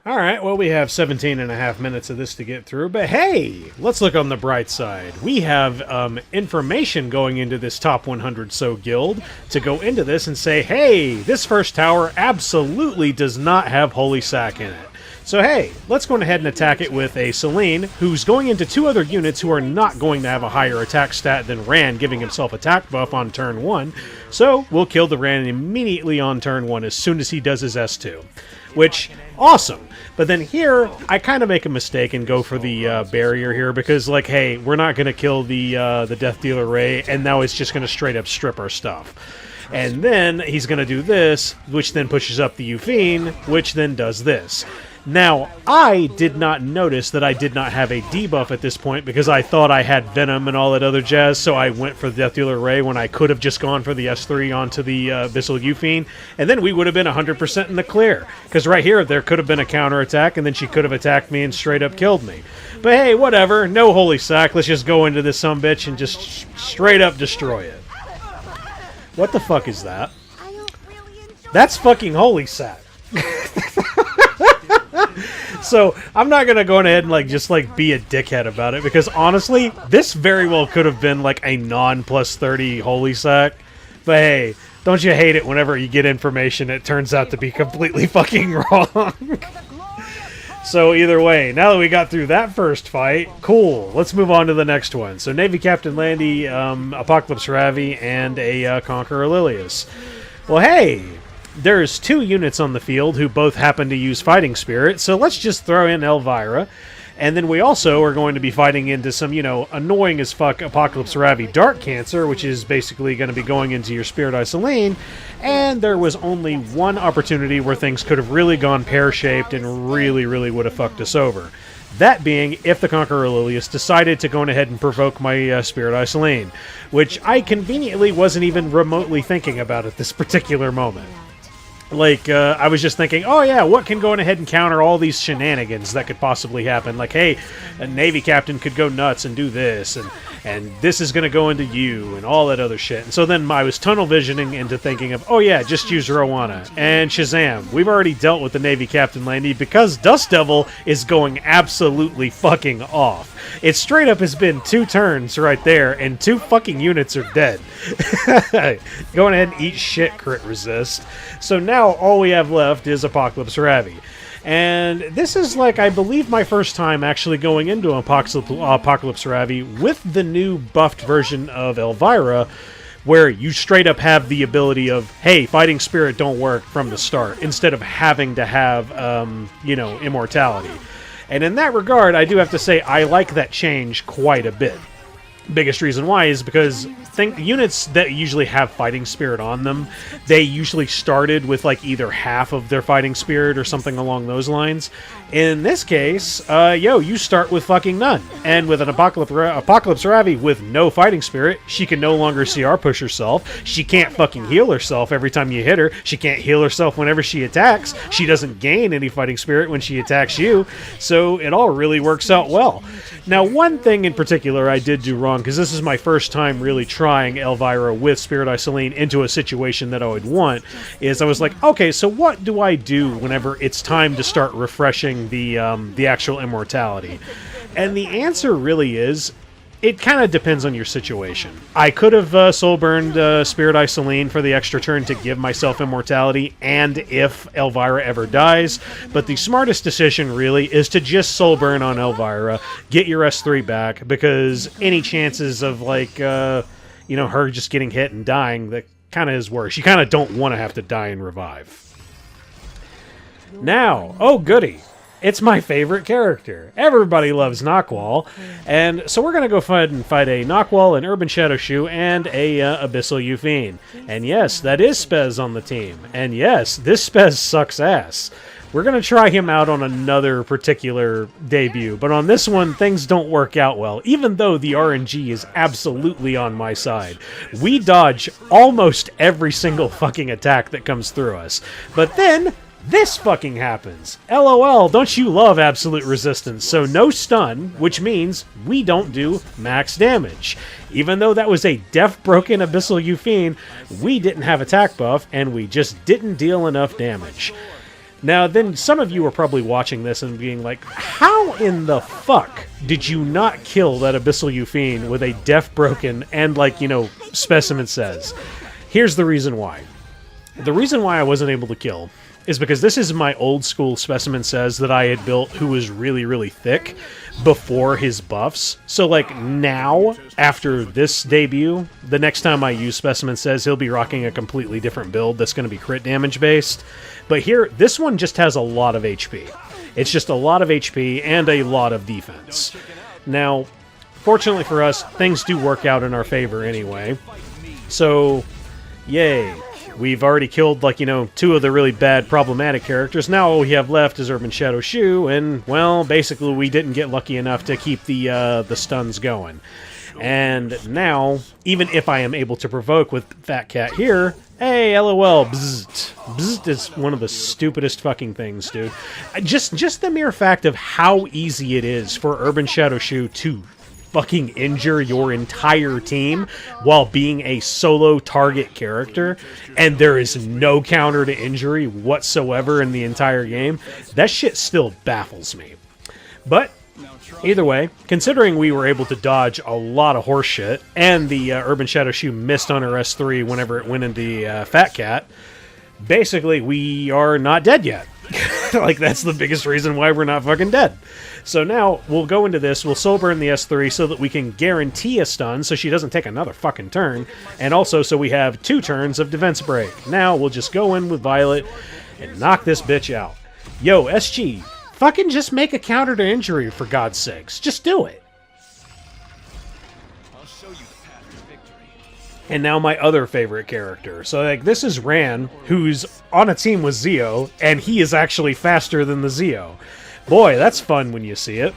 Alright, well, we have 17 and a half minutes of this to get through, but hey, let's look on the bright side. We have information going into this top 100 so guild to go into this and say, hey, this first tower absolutely does not have Holy Sack in it. So hey, let's go ahead and attack it with a Celine, who's going into two other units who are not going to have a higher attack stat than Rand, giving himself attack buff on turn 1. So we'll kill the Rand immediately on turn 1 as soon as he does his S2. Which, awesome. But then here, I kind of make a mistake and go for the barrier here because, like, hey, we're not going to kill the Death Dealer Ray, and now it's just going to straight up strip our stuff. And then he's going to do this, which then pushes up the Yufine, which then does this. Now, I did not notice that I did not have a debuff at this point because I thought I had Venom and all that other jazz, so I went for the Death Dealer Ray when I could have just gone for the S3 onto the Abyssal Yufine, and then we would have been 100% in the clear. Because right here, there could have been a counterattack, and then she could have attacked me and straight up killed me. But hey, whatever, no Holy Sack, let's just go into this sumbitch and just straight up destroy it. What the fuck is that? That's fucking Holy Sack. So, I'm not gonna go ahead and just be a dickhead about it, because honestly, this very well could have been like a non-plus 30 Holy Sack. But hey, don't you hate it whenever you get information it turns out to be completely fucking wrong? So either way, now that we got through that first fight, cool, let's move on to the next one. So Navy Captain Landy, Apocalypse Ravi, and a Conqueror Lilias. Well hey, there's two units on the field who both happen to use Fighting Spirit, so let's just throw in Elvira. And then we also are going to be fighting into some, annoying as fuck Apocalypse Ravi Dark Cancer, which is basically going to be going into your Spirit Eye Celine. And there was only one opportunity where things could have really gone pear-shaped and really, really would have fucked us over. That being if the Conqueror Lilias decided to go ahead and provoke my Spirit Eye Celine, which I conveniently wasn't even remotely thinking about at this particular moment. I was just thinking, oh yeah, what can go ahead and counter all these shenanigans that could possibly happen? Like, hey, a Navy captain could go nuts and do this, and this is going to go into you, and all that other shit. And so then I was tunnel visioning into thinking of, oh yeah, just use Roana. And Shazam, we've already dealt with the Navy Captain Landy because Dust Devil is going absolutely fucking off. It straight up has been 2 turns right there, and 2 fucking units are dead. Going ahead and eat shit, crit resist. So now all we have left is Apocalypse Ravi. And this is, I believe my first time actually going into Apocalypse Ravi with the new buffed version of Elvira, where you straight up have the ability of, hey, Fighting Spirit don't work from the start, instead of having to have, immortality. And in that regard, I do have to say I like that change quite a bit. Biggest reason why is because units that usually have Fighting Spirit on them, they usually started with either half of their Fighting Spirit or something along those lines. In this case, you start with fucking none. And with an Apocalypse Ravi with no Fighting Spirit, she can no longer CR push herself. She can't fucking heal herself every time you hit her. She can't heal herself whenever she attacks. She doesn't gain any Fighting Spirit when she attacks you. So it all really works out well. Now, one thing in particular I did do wrong, because this is my first time really trying Elvira with Spirit Eye Celine into a situation that I would want, is I was like, okay, so what do I do whenever it's time to start refreshing the actual immortality? And the answer really is, it kind of depends on your situation. I could have soul burned Spirit Eye Celine for the extra turn to give myself immortality, and if Elvira ever dies, but the smartest decision really is to just soul burn on Elvira, get your S3 back, because any chances of her just getting hit and dying, that kind of is worse. You kind of don't want to have to die and revive. Now, oh goody. It's my favorite character. Everybody loves Nahkwol. And so we're going to go ahead and fight a Nahkwol, an Urban Shadow Choux, and a Abyssal Yufine. And yes, that is Spez on the team. And yes, this Spez sucks ass. We're going to try him out on another particular debut, but on this one, things don't work out well, even though the RNG is absolutely on my side. We dodge almost every single fucking attack that comes through us. But then this fucking happens. LOL, don't you love absolute resistance? So no stun, which means we don't do max damage. Even though that was a deaf broken Abyssal Yufine, we didn't have attack buff, and we just didn't deal enough damage. Now, then some of you are probably watching this and being like, how in the fuck did you not kill that Abyssal Yufine with a Def Broken and, like, you know, Specimen says? Here's the reason why. The reason why I wasn't able to kill is because this is my old school Specimen says that I had built who was really, really thick before his buffs. So, like, now, after this debut, the next time I use Specimen says, he'll be rocking a completely different build that's going to be crit damage based. But here, this one just has a lot of HP. It's just a lot of HP and a lot of defense. Now, fortunately for us, things do work out in our favor anyway. So, yay. We've already killed, like, you know, 2 of the really bad problematic characters. Now all we have left is Urban Shadow Choux, and, well, basically we didn't get lucky enough to keep the stuns going. And now, even if I am able to provoke with Fat Cat here, hey, LOL, bzzzt. Bzzzt is one of the stupidest fucking things, dude. Just the mere fact of how easy it is for Urban Shadow Choux to fucking injure your entire team while being a solo target character, and there is no counter to injury whatsoever in the entire game, that shit still baffles me. But either way, considering we were able to dodge a lot of horse shit, and the Urban Shadow Choux missed on her S3 whenever it went into Fat Cat, basically we are not dead yet. Like, that's the biggest reason why we're not fucking dead. So now, we'll go into this, we'll soul burn the S3 so that we can guarantee a stun so she doesn't take another fucking turn, and also so we have 2 turns of defense break. Now, we'll just go in with Violet and knock this bitch out. Yo, SG, fucking just make a counter to injury, for God's sakes. Just do it. And now my other favorite character. So, like, this is Ran, who's on a team with Zio, and he is actually faster than the Zio. Boy, that's fun when you see it.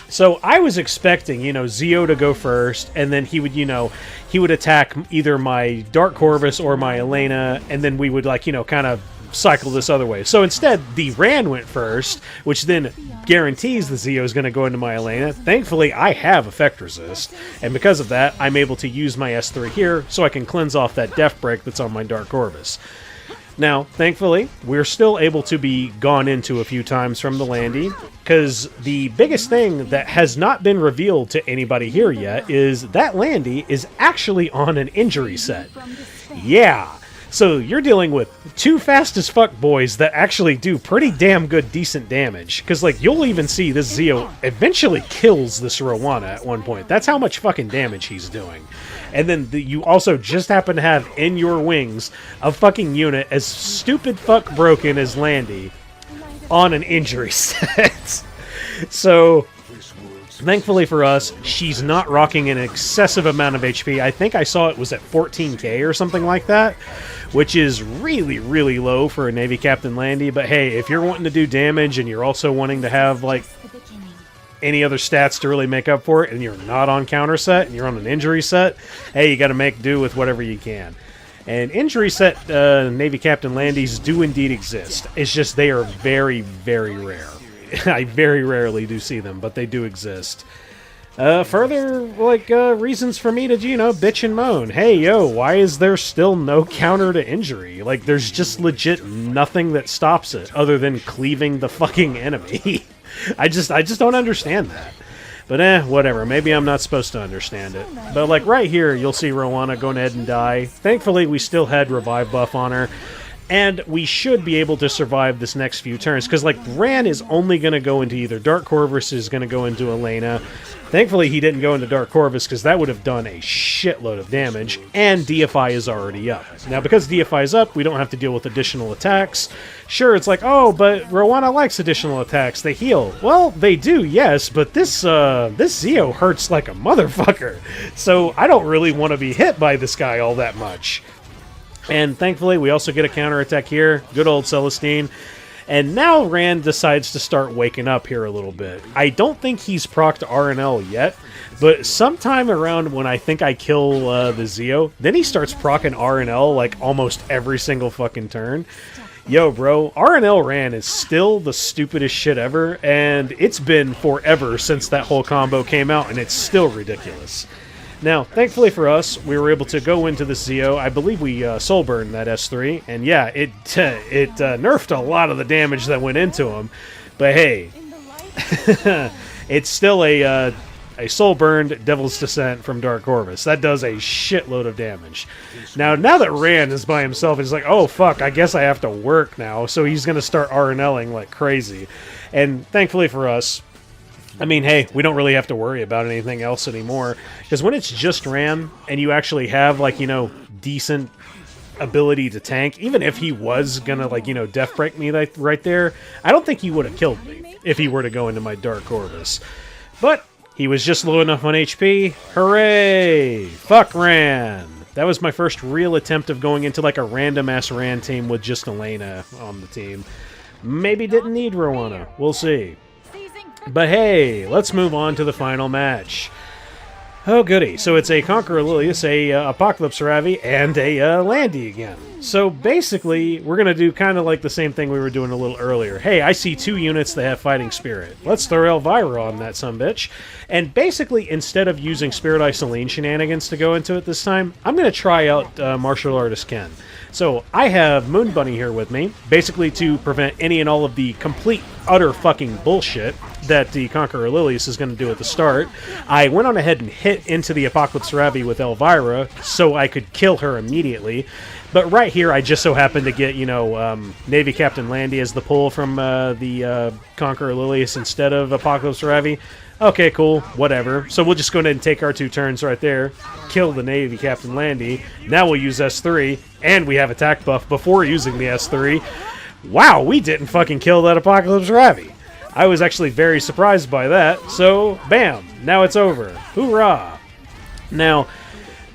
So I was expecting, you know, Zio to go first, and then he would, you know, he would attack either my Dark Corvus or my Elena, and then we would, like, you know, kind of cycle this other way. So instead, the Ran went first, which then guarantees the Zio is going to go into my Elena. Thankfully, I have Effect Resist, and because of that, I'm able to use my S3 here, so I can cleanse off that Def Break that's on my Dark Corvus. Now, thankfully, we're still able to be gone into a few times from the Landy, because the biggest thing that has not been revealed to anybody here yet is that Landy is actually on an injury set. Yeah! So you're dealing with 2 fast as fuck boys that actually do pretty damn good decent damage. Because, like, you'll even see this Zio eventually kills this Roana at one point. That's how much fucking damage he's doing. And then you also just happen to have in your wings a fucking unit as stupid fuck broken as Landy on an injury set. So, thankfully for us, she's not rocking an excessive amount of HP. I think I saw it was at 14k or something like that, which is really, really low for a Navy Captain Landy. But hey, if you're wanting to do damage and you're also wanting to have, like, any other stats to really make up for it, and you're not on counter set, and you're on an injury set, hey, you gotta make do with whatever you can. And injury set Navy Captain Landys do indeed exist. It's just they are very, very rare. I very rarely do see them, but they do exist. Further, like, reasons for me to, you know, bitch and moan. Hey, yo, why is there still no counter to injury? Like, there's just legit nothing that stops it, other than cleaving the fucking enemy. I just don't understand that. But whatever. Maybe I'm not supposed to understand it. But, like, right here, you'll see Roana going ahead and die. Thankfully, we still had revive buff on her. And we should be able to survive this next few turns. Because, like, Ran is only going to go into either Dark Corvus, is going to go into Elena. Thankfully, he didn't go into Dark Corvus, because that would have done a shitload of damage. And DFI is already up. Now, because DFI is up, we don't have to deal with additional attacks. Sure, it's like, oh, but Roana likes additional attacks. They heal. Well, they do, yes, but this Zio hurts like a motherfucker. So I don't really want to be hit by this guy all that much. And thankfully, we also get a counterattack here. Good old Celestine. And now Rand decides to start waking up here a little bit. I don't think he's procced RNL yet, but sometime around when I think I kill the Zio, then he starts proccing RNL like almost every single fucking turn. Yo, bro, RNL Ran is still the stupidest shit ever, and it's been forever since that whole combo came out, and it's still ridiculous. Now, thankfully for us, we were able to go into the Zeo. I believe we soul burned that S3, and yeah, it nerfed a lot of the damage that went into him. But hey, it's still a soul burned Devil's Descent from Dark Corvus. That does a shitload of damage. Now that Rand is by himself, he's like, oh fuck, I guess I have to work now. So he's gonna start RNLing like crazy. And thankfully for us, I mean, hey, we don't really have to worry about anything else anymore. Because when it's just Ram, and you actually have, like, you know, decent ability to tank, even if he was gonna, like, you know, death break me right there, I don't think he would have killed me if he were to go into my Dark Corvus. But he was just low enough on HP. Hooray! Fuck Ran! That was my first real attempt of going into, like, a random-ass Ran team with just Elena on the team. Maybe didn't need Roana. We'll see. But hey, let's move on to the final match. Oh goody, so it's a Conqueror Lilias, a Apocalypse Ravi, and a Landy again. So basically, we're going to do kind of like the same thing we were doing a little earlier. Hey, I see 2 units that have Fighting Spirit. Let's throw Elvira on that sumbitch. And basically, instead of using Spirit Eye Celine shenanigans to go into it this time, I'm going to try out Martial Artist Ken. So I have Moon Bunny here with me, basically to prevent any and all of the complete, utter fucking bullshit that the Conqueror Lilias is going to do at the start. I went on ahead and hit into the Apocalypse Ravi with Elvira so I could kill her immediately. But right here, I just so happened to get, you know, Navy Captain Landy as the pull from the Conqueror Lilias instead of Apocalypse Ravi. Okay, cool, whatever. So we'll just go ahead and take our 2 turns right there, kill the Navy Captain Landy. Now we'll use S3, and we have attack buff before using the S3. Wow, we didn't fucking kill that Apocalypse Ravi. I was actually very surprised by that, so bam, now it's over. Hoorah! Now,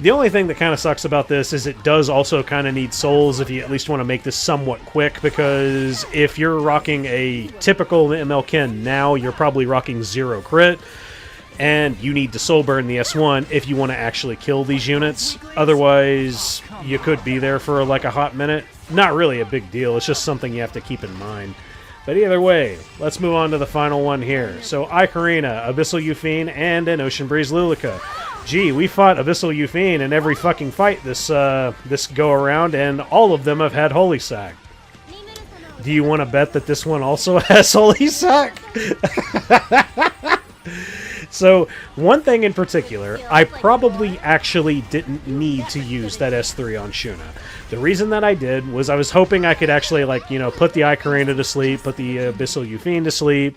the only thing that kind of sucks about this is it does also kind of need souls if you at least want to make this somewhat quick, because if you're rocking a typical ML Ken now, you're probably rocking 0 crit, and you need to soul burn the S1 if you want to actually kill these units. Otherwise, you could be there for like a hot minute. Not really a big deal, it's just something you have to keep in mind. But either way, let's move on to the final one here. So ae-KARINA, Abyssal Yufine, and an Ocean Breeze Luluca. Gee, we fought Abyssal Yufine in every fucking fight this go-around, and all of them have had Holy Sack. Do you want to bet that this one also has Holy Sack? So, one thing in particular, I probably actually didn't need to use that S3 on Shuna. The reason that I did was I was hoping I could actually, like, you know, put the ae-KARINA to sleep, put the Abyssal Yufine to sleep,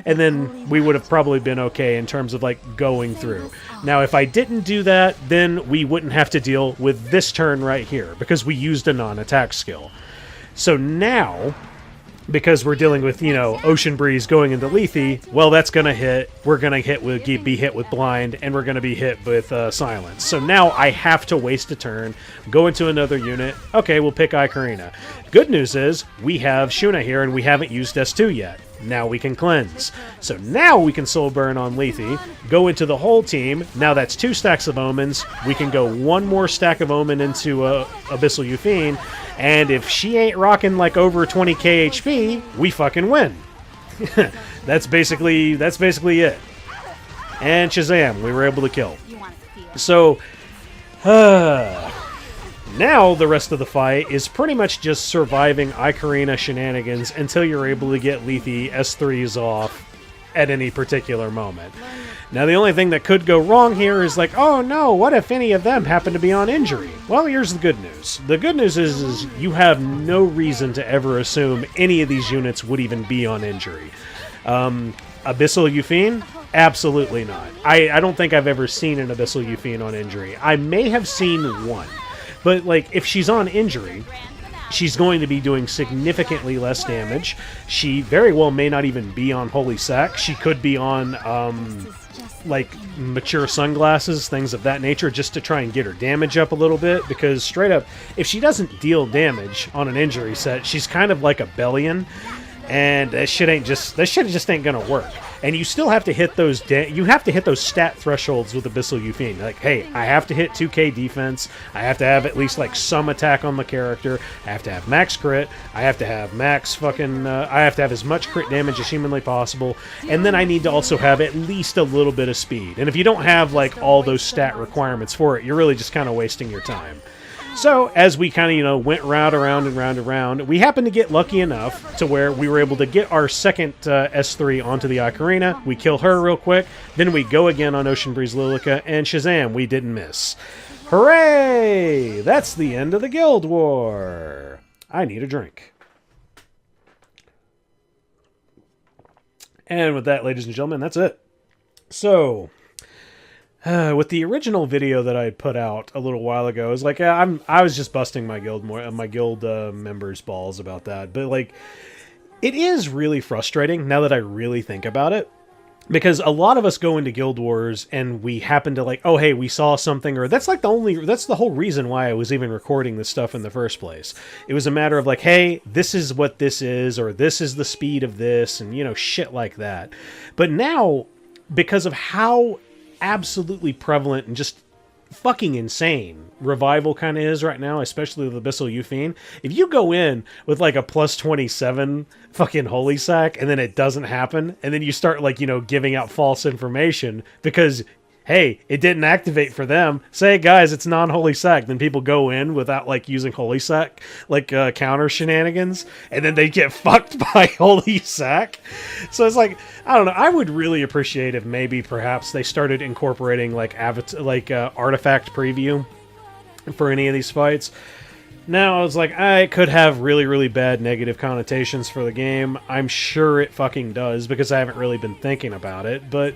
and then we would have probably been okay in terms of, like, going through. Now, if I didn't do that, then we wouldn't have to deal with this turn right here, because we used a non-attack skill. So now, because we're dealing with, you know, Ocean Breeze going into Lethe, well, that's going to hit. We're going to be hit with Blind, and we're going to be hit with Silence. So now I have to waste a turn, go into another unit. Okay, we'll pick ae-KARINA. Good news is, we have Shuna here, and we haven't used S2 yet. Now we can cleanse. So now we can soul burn on Lethe, go into the whole team. Now that's 2 stacks of omens. We can go 1 more stack of omen into Abyssal Yufine, and if she ain't rocking like over 20k HP, we fucking win. That's basically it. And Shazam, we were able to kill. So, now the rest of the fight is pretty much just surviving ae-KARINA shenanigans until you're able to get Lethe S3s off at any particular moment. Now the only thing that could go wrong here is like, oh no, what if any of them happen to be on injury? Well, here's the good news. The good news is you have no reason to ever assume any of these units would even be on injury. Abyssal Yufine? Absolutely not. I don't think I've ever seen an Abyssal Yufine on injury. I may have seen one. But, like, if she's on injury, she's going to be doing significantly less damage. She very well may not even be on Holy Sack. She could be on, like, mature sunglasses, things of that nature, just to try and get her damage up a little bit. Because, straight up, if she doesn't deal damage on an injury set, she's kind of like a Bellion. And that shit just ain't gonna work. And you still have to hit those stat thresholds with Abyssal Yufine. Like, hey, I have to hit 2k defense. I have to have at least like some attack on the character. I have to have max crit. I have to have max fucking. I have to have as much crit damage as humanly possible. And then I need to also have at least a little bit of speed. And if you don't have like all those stat requirements for it, you're really just kind of wasting your time. So, as we kind of, went round and round, we happened to get lucky enough to where we were able to get our second S3 onto the ae-KARINA. We kill her real quick, then we go again on Ocean Breeze Luluca, and Shazam, we didn't miss. Hooray! That's the end of the Guild War. I need a drink. And with that, ladies and gentlemen, that's it. So... with the original video that I had put out a little while ago, it was like, I was just busting my guild members' balls about that. But like, it is really frustrating now that I really think about it, because a lot of us go into Guild Wars and we happen to like, oh hey, we saw something, or that's the whole reason why I was even recording this stuff in the first place. It was a matter of like, hey, this is what this is, or this is the speed of this, and shit like that. But now, because of how absolutely prevalent and just fucking insane revival kind of is right now, especially with Abyssal Yufine, if you go in with like a plus 27 fucking holy sack and then it doesn't happen, and then you start like giving out false information because hey, it didn't activate for them, say guys, it's non-holy sack, then people go in without like using holy sack like counter shenanigans, and then they get fucked by holy sack. So it's like, I don't know, I would really appreciate if maybe perhaps they started incorporating like artifact preview for any of these fights. Now, I was like, I could have really, really bad negative connotations for the game. I'm sure it fucking does, because I haven't really been thinking about it, but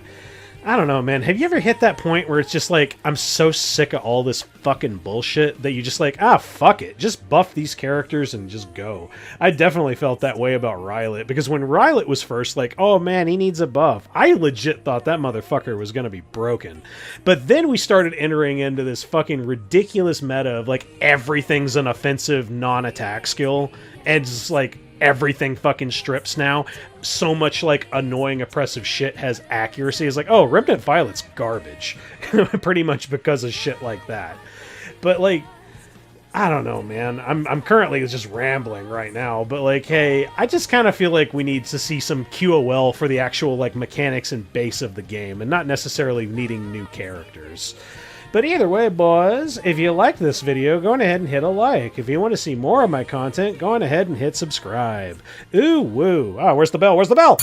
I don't know, man. Have you ever hit that point where it's just like, I'm so sick of all this fucking bullshit that you just like, fuck it. Just buff these characters and just go. I definitely felt that way about Rylet, because when Rylet was first like, oh man, he needs a buff, I legit thought that motherfucker was going to be broken. But then we started entering into this fucking ridiculous meta of like, everything's an offensive non-attack skill, and it's like, everything fucking strips now. So much like annoying oppressive shit has accuracy. It's like, oh, Remnant Violet's garbage. Pretty much because of shit like that. But like, I don't know, man. I'm currently just rambling right now, but like, hey, I just kind of feel like we need to see some QOL for the actual like mechanics and base of the game, and not necessarily needing new characters. But either way, boys, if you like this video, go on ahead and hit a like. If you want to see more of my content, go on ahead and hit subscribe. Ooh, woo. Oh, where's the bell? Where's the bell?